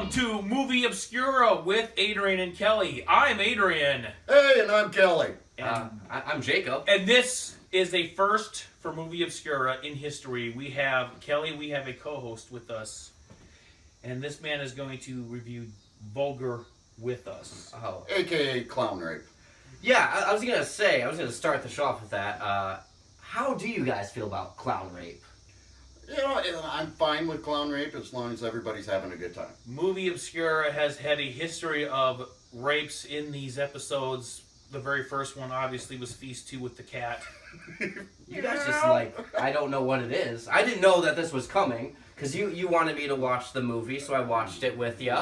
Welcome to Movie Obscura with Adrian and Kelly. I'm Adrian. Hey, and I'm Kelly. I'm Jacob. And this is a first for Movie Obscura in history. We have Kelly, we have a co-host with us. And this man is going to review Vulgar with us. Oh. AKA Clown Rape. Yeah, I was going to start the show off with that. How do you guys feel about clown rape? You know, I'm fine with Clown Rape as long as everybody's having a good time. Movie Obscura has had a history of rapes in these episodes. The very first one, obviously, was Feast 2 with the cat. You guys just I don't know what it is. I didn't know that this was coming, because you wanted me to watch the movie, so I watched it with you.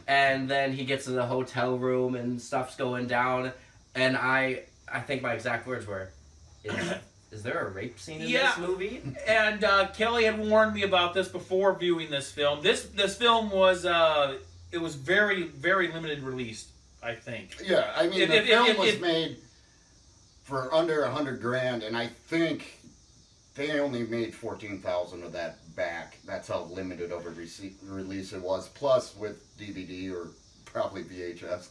And then he gets in the hotel room and stuff's going down, and I think my exact words were, is there a rape scene in this movie? And Kelly had warned me about this before viewing this film. This film was it was very, very limited release, I think. Yeah, I mean, the film was made for under $100,000, and I think they only made 14,000 of that back. That's how limited of a release it was. Plus, with DVD or probably VHS,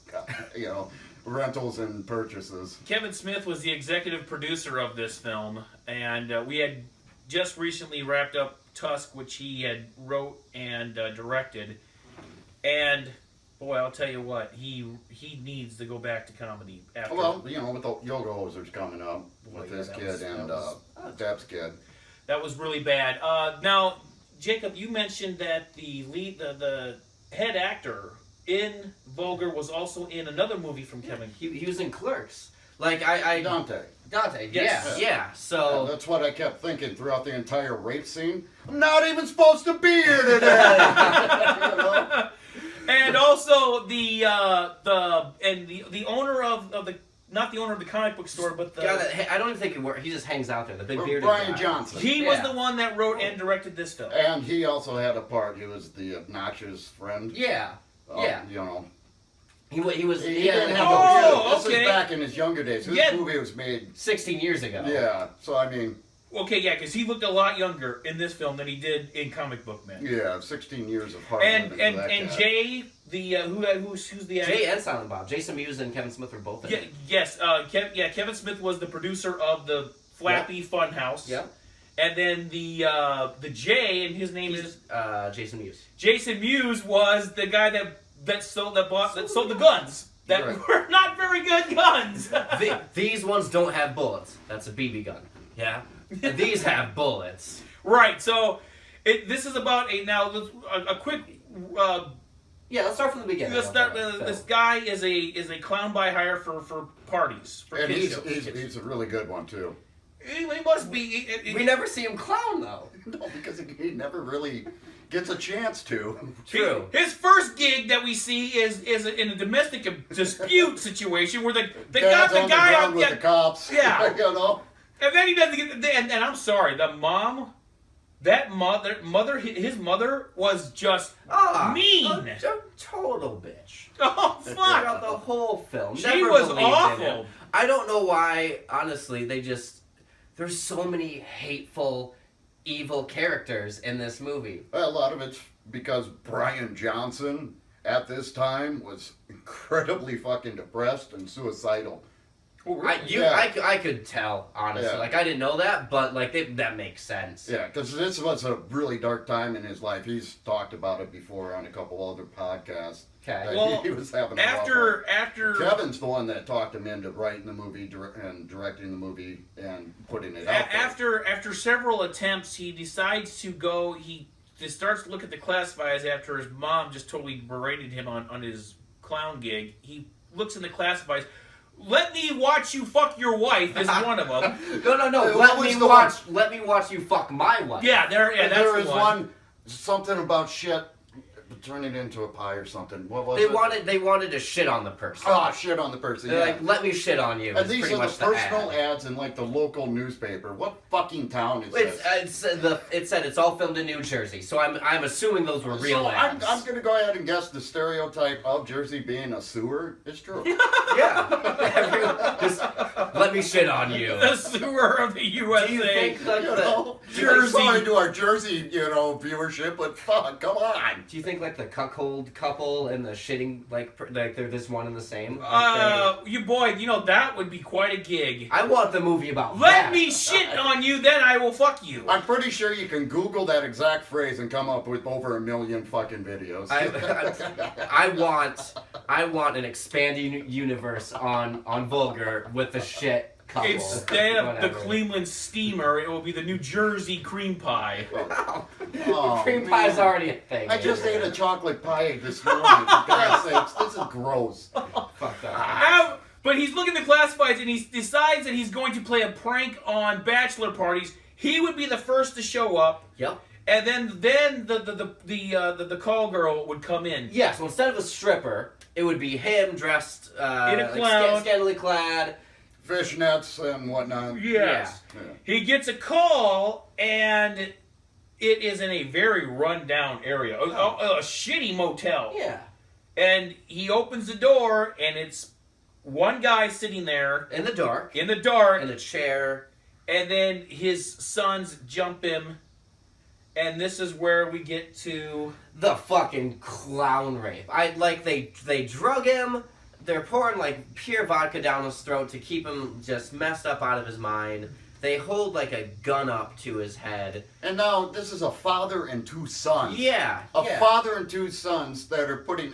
rentals and purchases. Kevin Smith was the executive producer of this film, and we had just recently wrapped up Tusk, which he had wrote and directed. And boy, I'll tell you what, he needs to go back to comedy after. Well, with the Yoga Hosers coming up with this kid and Deb's kid. That was really bad. Now, Jacob, you mentioned that the head actor in Vulgar was also in another movie from Kevin. He was in Clerks. Dante, yes. Yeah. So that's what I kept thinking throughout the entire rape scene. I'm not even supposed to be here today. And also the owner of the, not the owner of the comic book store, but the guy I don't even think he just hangs out there. The big bearded Brian guy. Johnson. He was the one that wrote and directed this film. And he also had a part. He was the obnoxious friend. Yeah. He was. He didn't have okay. This is back in his younger days. This movie was made 16 years ago. Yeah, so I mean. Okay, yeah, because he looked a lot younger in this film than he did in Comic Book Man. Yeah, 16 years of hard and living for that guy. Jay, the who's the actor? Jay and Silent Bob, Jason Mewes and Kevin Smith were both in it. Yes, Kevin Smith was the producer of the Flappy Funhouse. Yep. And then the Jay, and his name is Jason Mewes. Jason Mewes was the guy that sold the guns that were not very good guns. These ones don't have bullets. That's a BB gun. Yeah. And these have bullets. Right. So this is about a quick. Let's start from the beginning. This guy is a clown by hire for parties. And he's a really good one too. He must be. We never see him clown though. No, because he never really gets a chance to. True. His first gig that we see is in a domestic dispute situation where they got the guy out with the cops. Yeah. And then he doesn't get. And I'm sorry, the mom. His mother was just mean. A total bitch. Oh, fuck. Throughout the whole film. She was awful. I don't know why, honestly, there's so many hateful, evil characters in this movie. A lot of it's because Brian Johnson, at this time, was incredibly fucking depressed and suicidal. Oh, really? I could tell, honestly. Yeah. I didn't know that, but that makes sense. Yeah, because this was a really dark time in his life. He's talked about it before on a couple other podcasts. Okay. Well, he was having after Kevin's the one that talked him into writing the movie and directing the movie and putting it out there. After several attempts, he decides to go. He just starts to look at the classifieds after his mom just totally berated him on his clown gig. He looks in the classifieds. Let me watch you fuck your wife is one of them. No. Let me watch you fuck my wife. Yeah, there was one something about shit turning into a pie or something. What was it? They wanted to shit on the person. Oh, shit on the person. They're like, let me shit on you. And these are the personal ads in the local newspaper. What fucking town is this? It said it's all filmed in New Jersey, so I'm assuming those were real ads. I'm gonna go ahead and guess the stereotype of Jersey being a sewer is true. Yeah. Just let me shit on you. The sewer of the USA. Do you think Sorry to our Jersey, viewership, but fuck, come on. Do you think like the cuckold couple and the shitting like they're this one and the same? That would be quite a gig. I want the movie about Let that. me shit on you, then I will fuck you. I'm pretty sure you can Google that exact phrase and come up with over 1 million fucking videos. I want an expanding universe on Vulgar with the shit couple. Instead of the Cleveland Steamer, it will be the New Jersey Cream Pie. Cream pie's already a thing. I just ate a chocolate pie this morning, for God's sakes. This is gross. Fuck that. But he's looking at the classifieds and he decides that he's going to play a prank on bachelor parties. He would be the first to show up. Yep. And then the call girl would come in. Yeah, so instead of a stripper, it would be him dressed in a clown, scantily clad, fishnets and whatnot. Yes. Yeah. He gets a call, and it is in a very run-down area, a shitty motel. Yeah. And he opens the door, and it's one guy sitting there in the dark, in a chair, and then his sons jump him. And this is where we get to the fucking clown rape. They drug him. They're pouring like pure vodka down his throat to keep him just messed up out of his mind. They hold like a gun up to his head. And now this is a father and 2 sons. Yeah. A father and 2 sons that are putting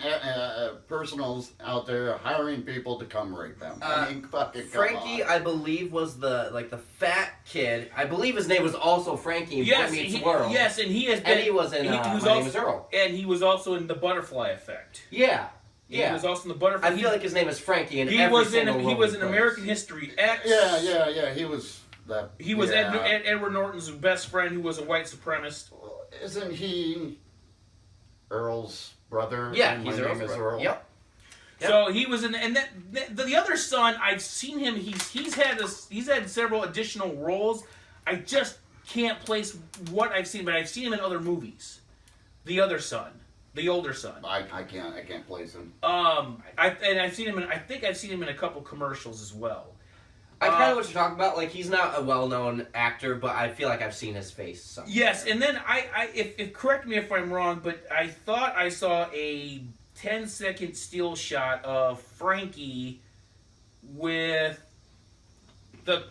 personals out there, hiring people to come rape them. Fucking Frankie, I believe, was the fat kid. I believe his name was also Frankie in Boy Meets World. Yes, and he has been. And he was in My Name is Earl. And he was also in The Butterfly Effect. Yeah. He was also in The Butterfly. I feel like his name is Frankie in he every was single He was in American History X. Yeah. He was that. He was Edward Norton's best friend, who was a white supremacist. Isn't he Earl's brother? Yeah, he's Earl's brother. Earl. Yep. So he was in, and the other son, I've seen him. He's had several additional roles. I just can't place what I've seen, but I've seen him in other movies. The other son. The older son. I can't place him. I've seen him in. I think I've seen him in a couple commercials as well. I kind of know what you're talking about. Like, he's not a well-known actor, but I feel like I've seen his face somewhere. Yes, and then if correct me if I'm wrong, but I thought I saw a 10-second still shot of Frankie with the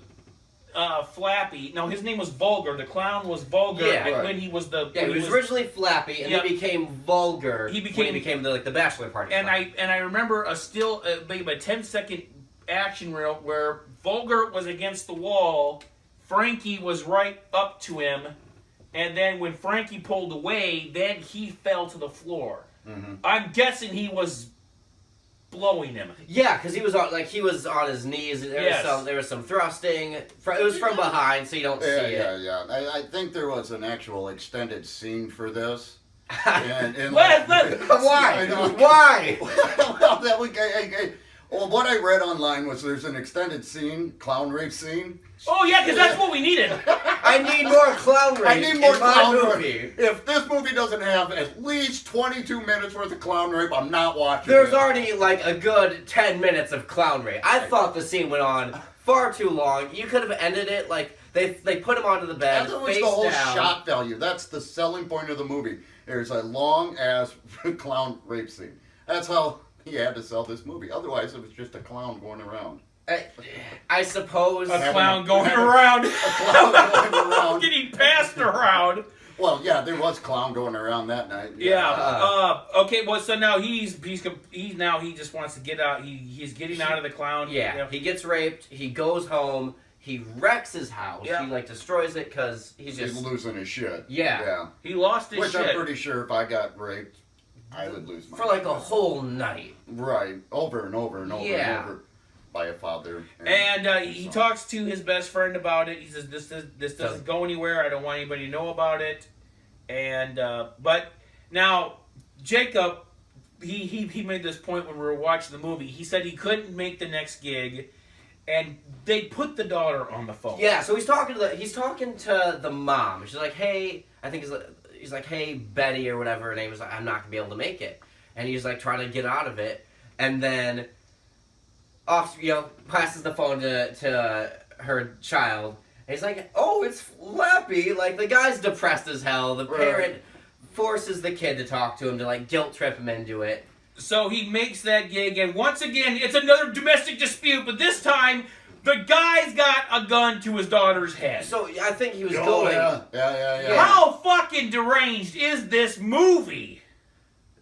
Flappy. No, his name was Vulgar. The clown was Vulgar when he was the. Yeah, he was originally Flappy, and then became Vulgar. He became the bachelor party. And I remember a 10-second action reel where Vulgar was against the wall, Frankie was right up to him, and then when Frankie pulled away, then he fell to the floor. Mm-hmm. I'm guessing he was blowing him. Yeah, because he was on his knees. There was some thrusting. It was from behind, so you don't see it. Yeah. I think there was an actual extended scene for this. Why? Well, what I read online was there's an extended scene, clown rape scene. Oh yeah, because that's what we needed. I need more clown rape. I need more clown movie. Rape. If this movie doesn't have at least 22 minutes worth of clown rape, I'm not watching There's it. already like a good 10 minutes of clown rape. I thought the scene went on far too long. You could have ended it like they put him onto the bed, that was face the whole down. shock value. That's the selling point of the movie. There's a long ass clown rape scene. That's how he had to sell this movie. Otherwise, it was just a clown going around. I suppose a clown going around. A clown going around. Getting passed around. Well, yeah, there was clown going around that night. Yeah. Okay. Well, so now he just wants to get out. He's getting out of the clown. Yeah. He gets raped. He goes home. He wrecks his house. Yeah. He destroys it because he's losing his shit. Yeah. He lost his shit. Which I'm pretty sure if I got raped, I would lose my for like a whole night. Right. Over and over and over and over. By a father. And he talks to his best friend about it. He says, this doesn't go anywhere. I don't want anybody to know about it. And but now Jacob, he made this point when we were watching the movie. He said he couldn't make the next gig, and they put the daughter on the phone. Yeah, so he's talking to the mom. She's like, hey, I think he's like, hey, Betty or whatever her name is. I'm not gonna be able to make it, and he's like trying to get out of it, and then passes the phone to her child, he's like, oh, it's Flappy. Like, the guy's depressed as hell. The parent forces the kid to talk to him to, like, guilt trip him into it. So he makes that gig, and once again, it's another domestic dispute, but this time, the guy's got a gun to his daughter's head. So I think he was going... Yeah. How fucking deranged is this movie?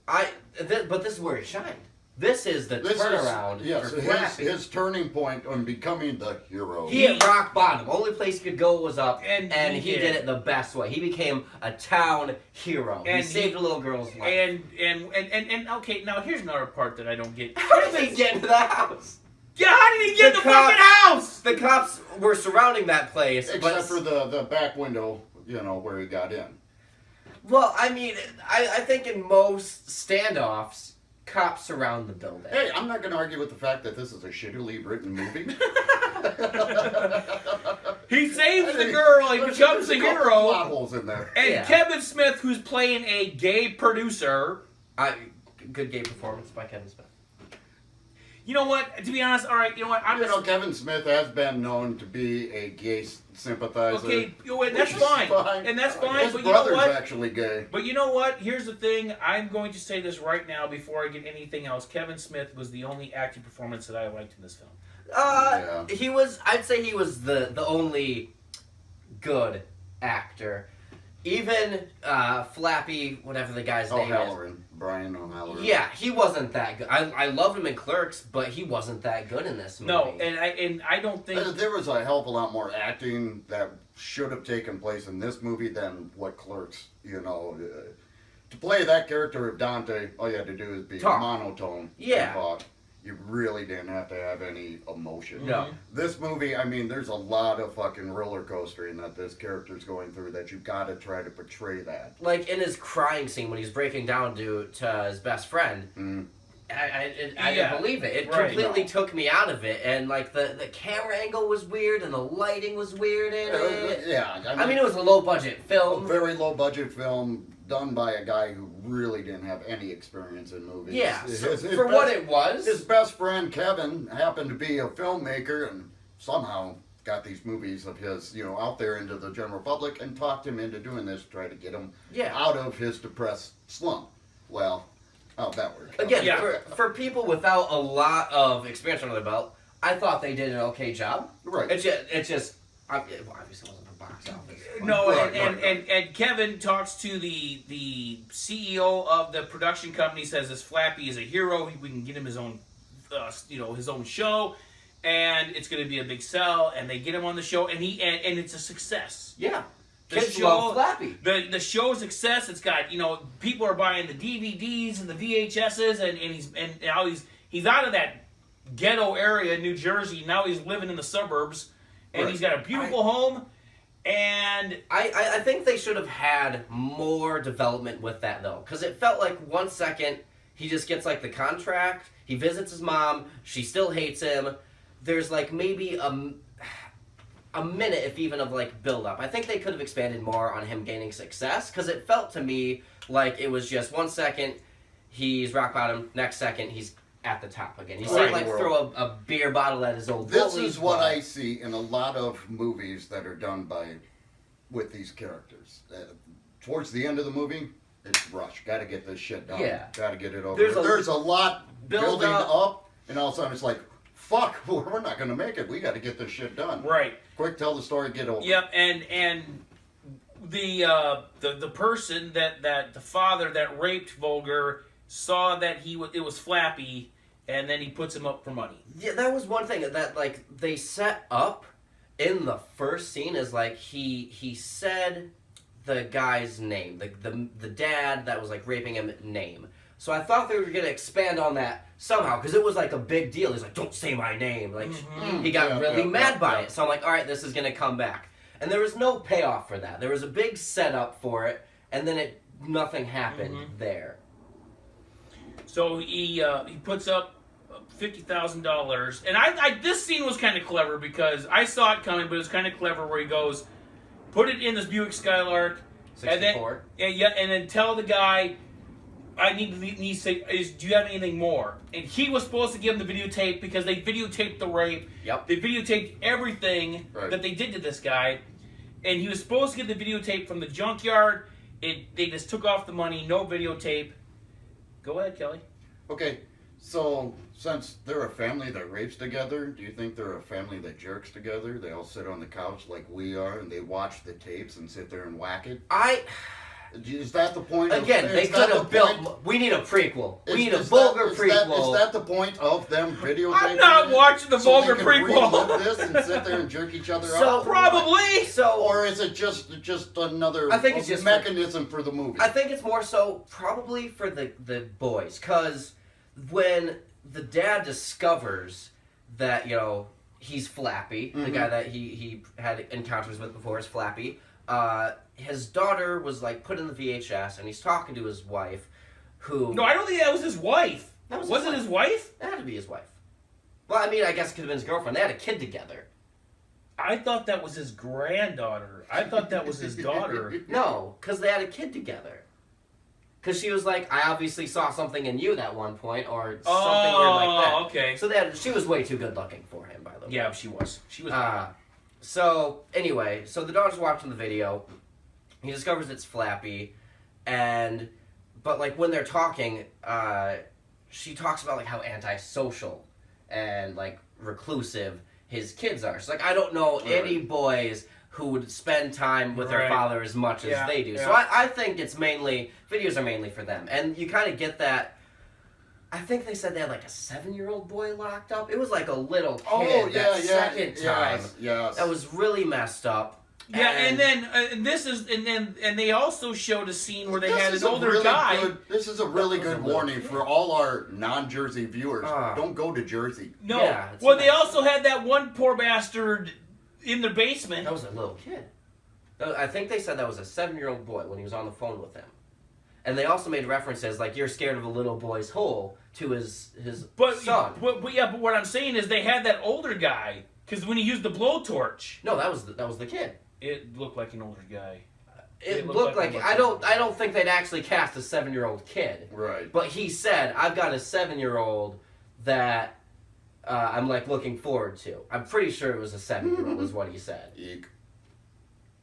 But this is where he shined. This is the turnaround for Flappy. His turning point on becoming the hero. He hit rock bottom. Only place he could go was up, and he did it the best way. He became a town hero. And he saved a little girl's life. And okay, now here's another part that I don't get. How did he get into the house? Yeah, how did he get in the fucking house? The cops were surrounding that place. Except for the back window, where he got in. Well, I mean, I think in most standoffs, cops surround the building. Hey, I'm not going to argue with the fact that this is a shittily written movie. He saves the girl, he becomes a hero. Plot holes in there. And Kevin Smith, who's playing a gay producer. Good gay performance by Kevin Smith. You know what? To be honest, all right. You know what? Kevin Smith has been known to be a gay sympathizer. Okay, that's fine. And that's fine. His but you know brother's what? actually gay. But you know what? Here's the thing. I'm going to say this right now before I get anything else. Kevin Smith was the only acting performance that I liked in this film. He was. I'd say he was the only good actor. Even Flappy, whatever the guy's name is. Brian O'Halloran. Yeah, he wasn't that good. I love him in Clerks, but he wasn't that good in this movie. No, and I don't think... There was a hell of a lot more acting that should have taken place in this movie than what Clerks, to play that character of Dante, all you had to do is be monotone. Yeah. And talk. You really didn't have to have any emotion. No. This movie, I mean, there's a lot of fucking roller coastering that this character's going through that you've got to try to portray that. Like in his crying scene when he's breaking down to his best friend. I didn't believe it. It completely took me out of it. And like the camera angle was weird and the lighting was weird in it. Yeah. I mean, it was a low budget film. A very low budget film done by a guy who really didn't have any experience in movies. Yeah, for what it was. His best friend Kevin happened to be a filmmaker and somehow got these movies of his, out there into the general public and talked him into doing this to try to get him out of his depressed slump. Well, how'd that work? Again, for people without a lot of experience under their belt, I thought they did an okay job. Right. It's just obviously wasn't a box office. No, and Kevin talks to the CEO of the production company, says this Flappy is a hero. We can get him his own, his own show, and it's going to be a big sell. And they get him on the show, and and it's a success. Yeah, Kids love Flappy. The show's success. It's got people are buying the DVDs and the VHSs, and now he's out of that ghetto area in New Jersey. Now he's living in the suburbs, and he's got a beautiful home. And I think they should have had more development with that, though. Because it felt like 1 second, he just gets, like, the contract. He visits his mom. She still hates him. There's, like, maybe a minute, if even, of, like, build-up. I think they could have expanded more on him gaining success. Because it felt to me like it was just 1 second, he's rock bottom. Next second, he's at the top again. He's like throw a beer bottle at his old This is what I see in a lot of movies that are done with these characters. Towards the end of the movie, it's rush. Got to get this shit done. Yeah. Got to get it over. There's a lot building up, and all of a sudden it's like, fuck, we're not going to make it. We got to get this shit done. Right. Quick, tell the story, get over. Yep, and the person that the father that raped Vulgar saw that it was Flappy. And then he puts him up for money. Yeah, that was one thing that like they set up in the first scene is like he said the guy's name, the dad that was like raping him name. So I thought they were gonna expand on that somehow because it was like a big deal. He's like, "Don't say my name." Like he got really mad by it. So I'm like, "All right, this is gonna come back." And there was no payoff for that. There was a big setup for it, and then nothing happened there. So he puts up $50,000, and this scene was kind of clever because I saw it coming, but it was kind of clever where he goes, put it in this Buick Skylark, 64. and then tell the guy, I need to say, do you have anything more? And he was supposed to give him the videotape because they videotaped the rape. Yep. They videotaped everything that they did to this guy. And he was supposed to get the videotape from the junkyard. They just took off the money, no videotape. Go ahead, Kelly. Okay, so since they're a family that rapes together, do you think they're a family that jerks together? They all sit on the couch like we are, and they watch the tapes and sit there and whack it? Is that the point? Again, they could have built. We need a prequel. We need a Vulgar prequel. Is that the point of them videotaping? I'm not watching the Vulgar prequel. Relive this and sit there and jerk each other So off? Probably. Or is it just another I think it's just mechanism for the movie? I think it's more so probably for the boys, because when the dad discovers that he's Flappy, the guy that he had encounters with before is Flappy. His daughter was like put in the VHS, and he's talking to his wife, who. No, I don't think that was his wife. Was it his wife? That had to be his wife. Well, I mean, I guess it could have been his girlfriend. They had a kid together. I thought that was his granddaughter. I thought that was his daughter. No, because they had a kid together. Because she was like, I obviously saw something in you that one point, or something weird like that. Okay. So she was way too good looking for him, by the way. Yeah, she was. She was. So anyway, the daughter's watching the video. He discovers it's Flappy, but like when they're talking, she talks about like how antisocial and like reclusive his kids are. She's like, I don't know any boys who would spend time with their father as much as they do. Yeah. So I think videos are mainly for them, and you kind of get that. I think they said they had like a 7-year-old boy locked up. It was like a little kid second time. Yes. That was really messed up. Yeah, and then they also showed a scene where they had an older guy. This is a really good warning for all our non-Jersey viewers. Don't go to Jersey. No. Yeah, they also had that one poor bastard in the basement. That was a little kid. I think they said that was a 7-year-old boy when he was on the phone with him. And they also made references like, you're scared of a little boy's hole to his son. But what I'm saying is they had that older guy, because when he used the blowtorch. No, that was the kid. It looked like an older guy. It looked like I don't think they'd actually cast a 7-year-old kid. Right. But he said, I've got a 7-year-old that I'm like looking forward to. I'm pretty sure it was a 7-year-old is what he said. Eek.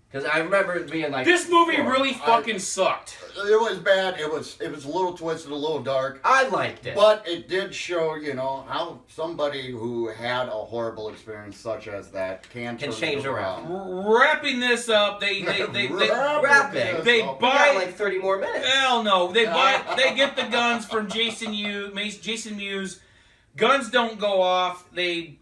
Because I remember it being like, this movie really fucking sucked. It was bad. It was a little twisted, a little dark. I liked it, but it did show, how somebody who had a horrible experience such as that can change around. Wrapping this up, they we buy got like 30 more minutes. Hell no, they get the guns from Jason Mewes. Guns don't go off. They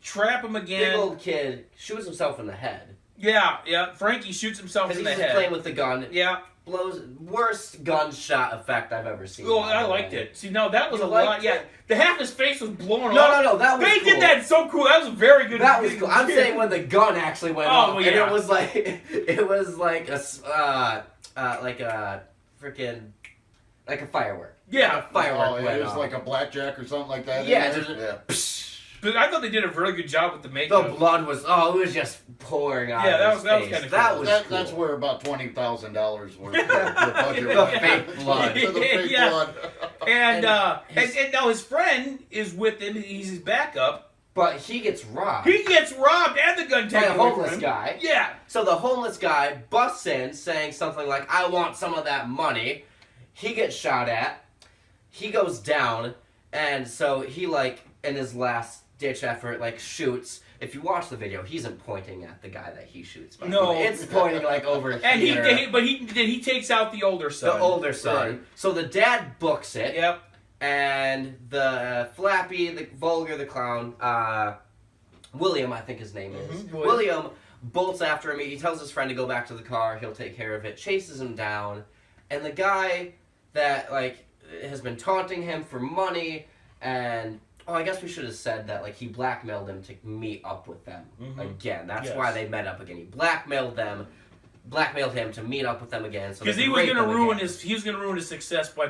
trap him again. Big old kid shoots himself in the head. Yeah. Frankie shoots himself in the head. Because he's just playing with the gun. Yeah. Blows. Worst gunshot effect I've ever seen. Oh, I liked it. See, no, that was a lot. Yeah. The half his face was blown off. No, that was They cool. did that so cool. That was very good. That was cool. I'm saying when the gun actually went off. Yeah. And it was like a freaking, like a firework. Yeah. Like a firework went it was off. like a blackjack or something like that. Yeah. But I thought they did a really good job with the makeup. The blood was, it was just pouring out of his face. That was kind of cool. Cool. That's where about $20,000 worth of the budget The fake blood. For the fake blood. And now his friend is with him. He's his backup. But he gets robbed. He gets robbed and the gun by taken a away homeless from him. guy. Yeah. So the homeless guy busts in saying something like, I want some of that money. He gets shot at. He goes down. And so he, in his last ditch effort, shoots. If you watch the video, he isn't pointing at the guy that he shoots. No. It's pointing, over and here. he takes out the older son. The older son. Right. So the dad books it. Yep. And the Flappy, the Vulgar, the clown, William, I think his name is. Mm-hmm. William bolts after him. He tells his friend to go back to the car. He'll take care of it. Chases him down. And the guy that, has been taunting him for money and... Oh, I guess we should have said that, he blackmailed them to meet up with them again. That's why they met up again. He blackmailed him to meet up with them again. Because he was going to ruin his success by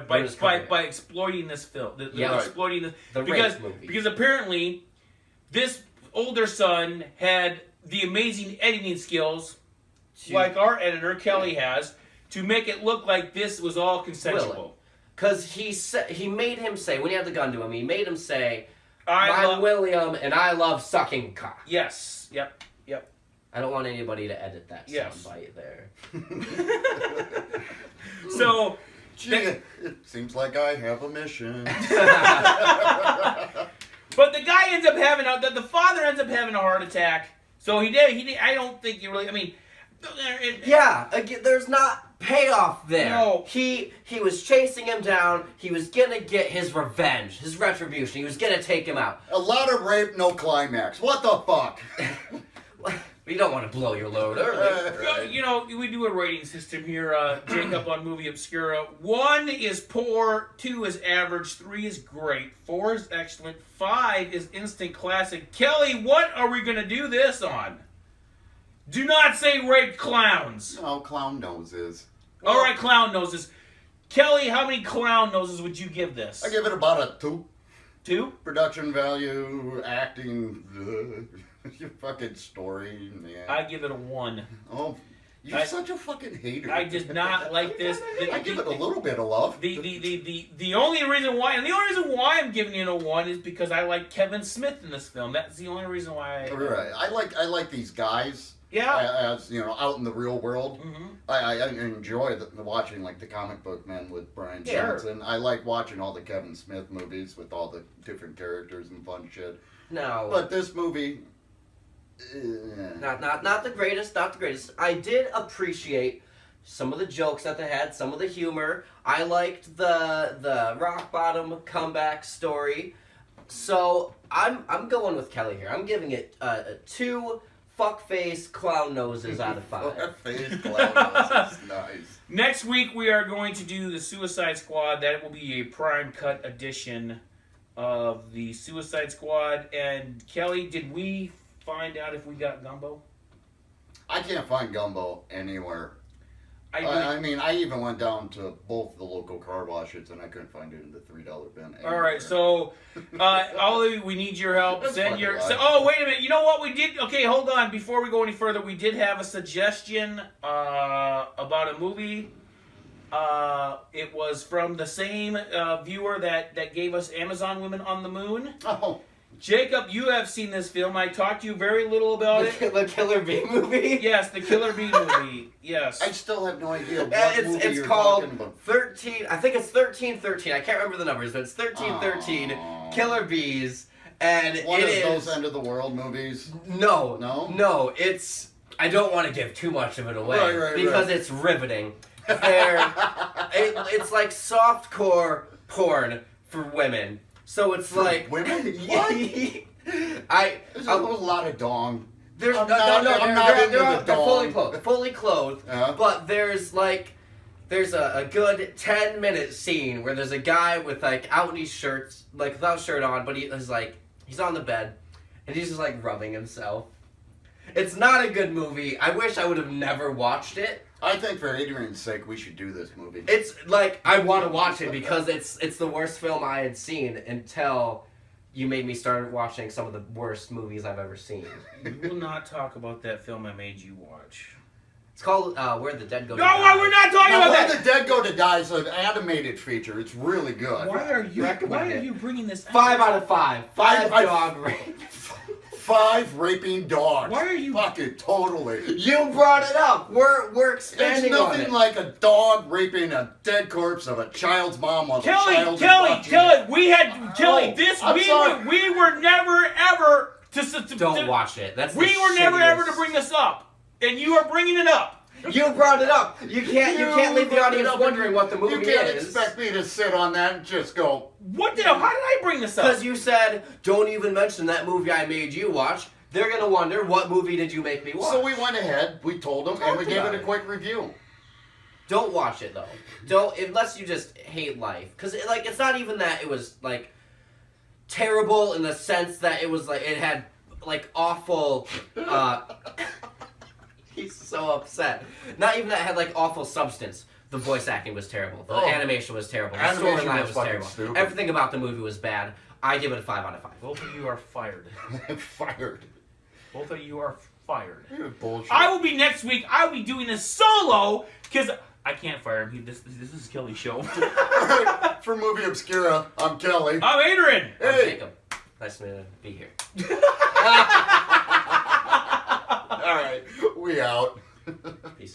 exploiting this film. Exploiting the rape movie. Because apparently, this older son had the amazing editing skills, like our editor Kelly has, to make it look like this was all consensual. Because he made him say, when he had the gun to him, he made him say, I love William and I love sucking cock. Yes. Yep. I don't want anybody to edit that Yes. soundbite there. So, Gee, it seems like I have a mission. but the guy ends up having the father ends up having a heart attack. So he did. I don't think he really. I mean, Yeah, again, there's not payoff there. No. He was chasing him down. He was gonna get his revenge, his retribution. He was gonna take him out. A lot of rape, no climax. What the fuck? You don't want to blow your load early. You know, we do a rating system here, Jacob, on Movie Obscura. 1 is poor, 2 is average, 3 is great, 4 is excellent, 5 is instant classic. Kelly, what are we going to do this on? Do not say raped clowns. No, clown noses. All right, clown noses. Kelly, how many clown noses would you give this? I give it about a 2. 2? Production value, acting, your fucking story, man. I give it a 1. Oh, you're such a fucking hater. I did not like this. I give it a little bit of love. The only reason why, and the only reason why I'm giving it a 1 is because I like Kevin Smith in this film. That's the only reason why. Right. I like these guys. Yeah. As you know, out in the real world, Mm-hmm. I enjoy watching like the comic book men with Brian Yeah. Johnson. I like watching all the Kevin Smith movies with all the different characters and fun shit. No. But this movie, Not the greatest, not the greatest. I did appreciate some of the jokes that they had, some of the humor. I liked the rock bottom comeback story. So I'm going with Kelly here. I'm giving it 2 fuckface clown noses out of 5. face clown nose is nice. Next week we are going to do the Suicide Squad. That will be a prime cut edition of the Suicide Squad. And Kelly, did we find out if we got Gumbo? I can't find Gumbo anywhere. I I mean, I even went down to both the local car washes and I couldn't find it in the $3 bin. All right, so Ollie, we need your help. That's Send fucking your. right. Oh, wait a minute. You know what we did? Okay, hold on. Before we go any further, we did have a suggestion about a movie. It was from the same viewer that gave us Amazon Women on the Moon. Oh, Jacob, you have seen this film. I talked to you very little about it. The Killer Bee movie? Yes, the Killer Bee movie. Yes. I still have no idea what movie It's you're called talking about. 13. I think it's 1313. I can't remember the numbers, but it's 1313 Aw. Killer Bees, and One it of is those end of the world movies. No. It's. I don't want to give too much of it away Right, because it's riveting. It's like softcore porn for women. So it's like women? There's a lot of dong. There's I'm no, not- no, I'm not into the they're fully dong. clothed. Fully clothed. Yeah. But there's a good 10-minute scene where there's a guy with like out in his shirts, like without shirt on, but he's on the bed and he's just like rubbing himself. It's not a good movie. I wish I would have never watched it. I think for Adrian's sake, we should do this movie. It's like I want to watch it because it's the worst film I had seen until you made me start watching some of the worst movies I've ever seen. We will not talk about that film I made you watch. It's called Where the Dead Go to No, Die. we're not talking Now, about Where that. the Dead Go to Die is an animated feature. It's really good. Why are Recommend it. you bringing this? 5 out of 5. 5 I- dog rape. 5 raping dogs. Why are you- Fucking totally. You brought it up. We're It's expanding on nothing it. like a dog raping a dead corpse of a child's mom while the child's watching. Kelly, we had Kelly. I'm sorry. We were never ever Don't watch it. That's We the were never shittiest. ever to bring this up, and you are bringing it up. You brought it up. You can't leave the brought it audience up. wondering what the movie You can't is. expect me to sit on that and just go, What the hell? How did I bring this up? Because you said, don't even mention that movie I made you watch. They're going to wonder, what movie did you make me watch? So we went ahead, we told them, and we Talked gave about it a it. quick review. Don't watch it, though. Don't, unless you just hate life. Because, it's not even that it was, terrible in the sense that it was, it had, awful, he's so upset. Not even that it had, awful substance. The voice acting was terrible. The animation was terrible. The Animation storyline was was fucking terrible. stupid. Everything about the movie was bad. I give it a 5 out of 5. Both of you are fired. Fired. Both of you are fired. You're bullshit. I will be next week. I will be doing this solo because I can't fire him. This is Kelly's show. For Movie Obscura, I'm Kelly. I'm Adrian. I'm Hey. Jacob. Nice to be here. All right, we out. Peace.